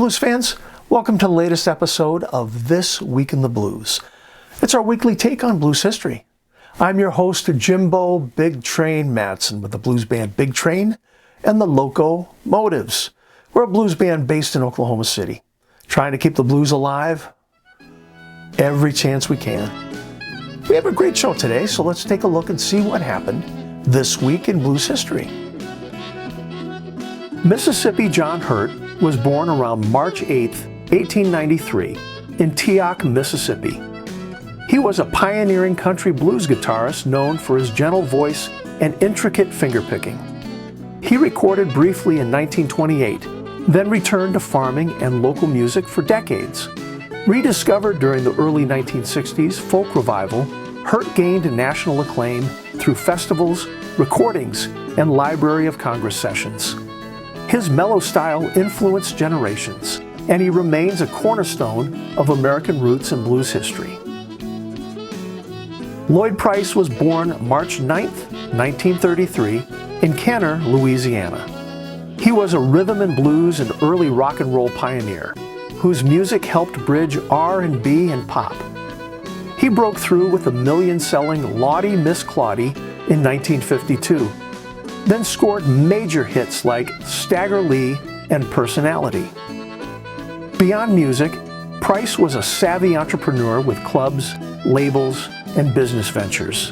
blues fans, welcome to the latest episode of This Week in the Blues. It's our weekly take on blues history. I'm your host, Jimbo Big Train Matson with the blues band Big Train and the Loco Motives. We're a blues band based in Oklahoma City, trying to keep the blues alive every chance we can. We have a great show today, so let's take a look and see what happened this week in blues history. Mississippi John Hurt was born around March 8, 1893, in Teac, Mississippi. He was a pioneering country blues guitarist known for his gentle voice and intricate fingerpicking. He recorded briefly in 1928, then returned to farming and local music for decades. Rediscovered during the early 1960s folk revival, Hurt gained national acclaim through festivals, recordings, and Library of Congress sessions. His mellow style influenced generations, and he remains a cornerstone of American roots and blues history. Lloyd Price was born March 9, 1933, in Kenner, Louisiana. He was a rhythm and blues and early rock and roll pioneer, whose music helped bridge R&B and pop. He broke through with the million-selling Lawdy Miss Claudie in 1952, then scored major hits like Stagger Lee and Personality. Beyond music, Price was a savvy entrepreneur with clubs, labels, and business ventures.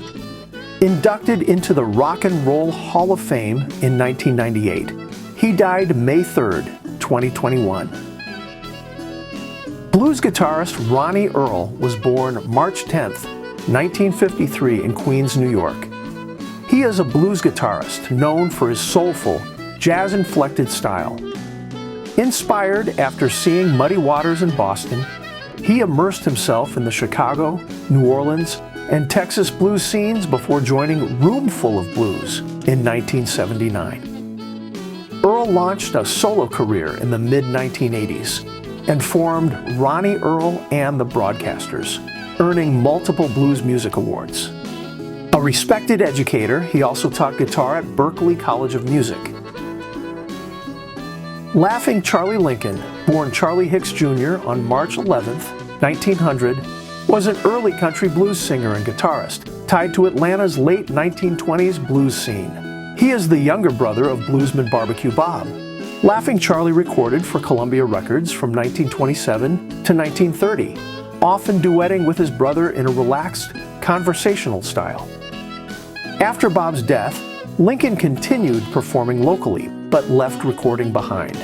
Inducted into the Rock and Roll Hall of Fame in 1998, he died May 3, 2021. Blues guitarist Ronnie Earl was born March 10, 1953 in Queens, New York. He is a blues guitarist known for his soulful, jazz-inflected style. Inspired after seeing Muddy Waters in Boston, he immersed himself in the Chicago, New Orleans, and Texas blues scenes before joining Roomful of Blues in 1979. Earl launched a solo career in the mid-1980s and formed Ronnie Earl and the Broadcasters, earning multiple blues music awards. A respected educator, he also taught guitar at Berklee College of Music. Laughing Charlie Lincoln, born Charlie Hicks Jr. on March 11, 1900, was an early country blues singer and guitarist tied to Atlanta's late 1920s blues scene. He is the younger brother of bluesman Barbecue Bob. Laughing Charlie recorded for Columbia Records from 1927 to 1930, often duetting with his brother in a relaxed, conversational style. After Bob's death, Lincoln continued performing locally, but left recording behind.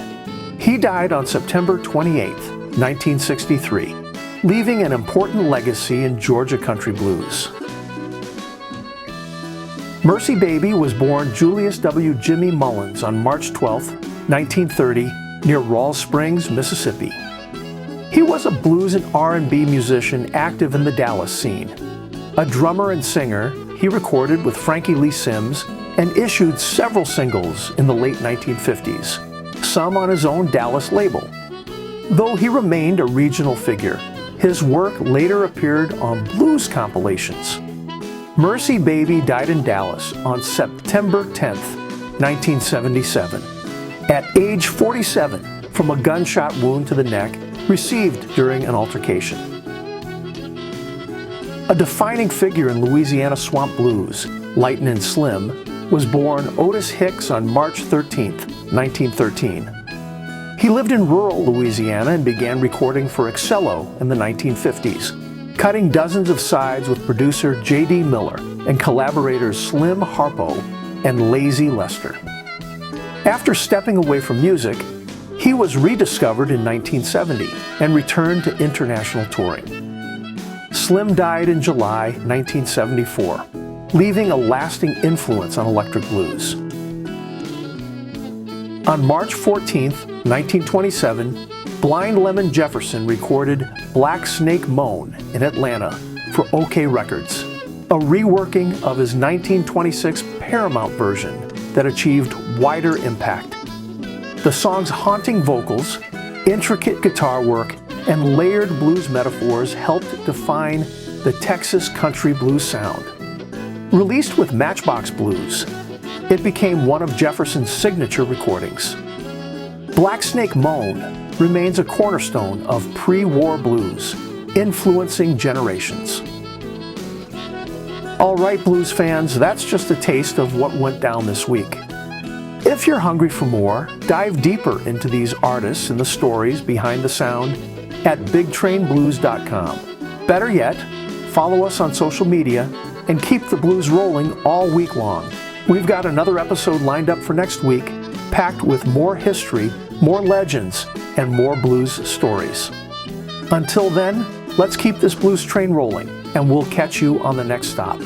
He died on September 28, 1963, leaving an important legacy in Georgia country blues. Mercy Baby was born Julius W. Jimmy Mullins on March 12, 1930, near Rawls Springs, Mississippi. He was a blues and R&B musician active in the Dallas scene. A drummer and singer, he recorded with Frankie Lee Sims and issued several singles in the late 1950s, some on his own Dallas label. Though he remained a regional figure, his work later appeared on blues compilations. Mercy Baby died in Dallas on September 10, 1977, at age 47 from a gunshot wound to the neck received during an altercation. A defining figure in Louisiana swamp blues, Lightnin Slim, was born Otis Hicks on March 13, 1913. He lived in rural Louisiana and began recording for Excello in the 1950s, cutting dozens of sides with producer J.D. Miller and collaborators Slim Harpo and Lazy Lester. After stepping away from music, he was rediscovered in 1970 and returned to international touring. Slim died in July 1974, leaving a lasting influence on electric blues. On March 14, 1927, Blind Lemon Jefferson recorded Black Snake Moan in Atlanta for OK Records, a reworking of his 1926 Paramount version that achieved wider impact. The song's haunting vocals, intricate guitar work, and layered blues metaphors helped define the Texas country blues sound. Released with Matchbox Blues, it became one of Jefferson's signature recordings. Black Snake Moan remains a cornerstone of pre-war blues, influencing generations. All right, blues fans, that's just a taste of what went down this week. If you're hungry for more, dive deeper into these artists and the stories behind the sound at bigtrainblues.com. Better yet, follow us on social media and keep the blues rolling all week long. We've got another episode lined up for next week, packed with more history, more legends, and more blues stories. Until then, let's keep this blues train rolling, and we'll catch you on the next stop.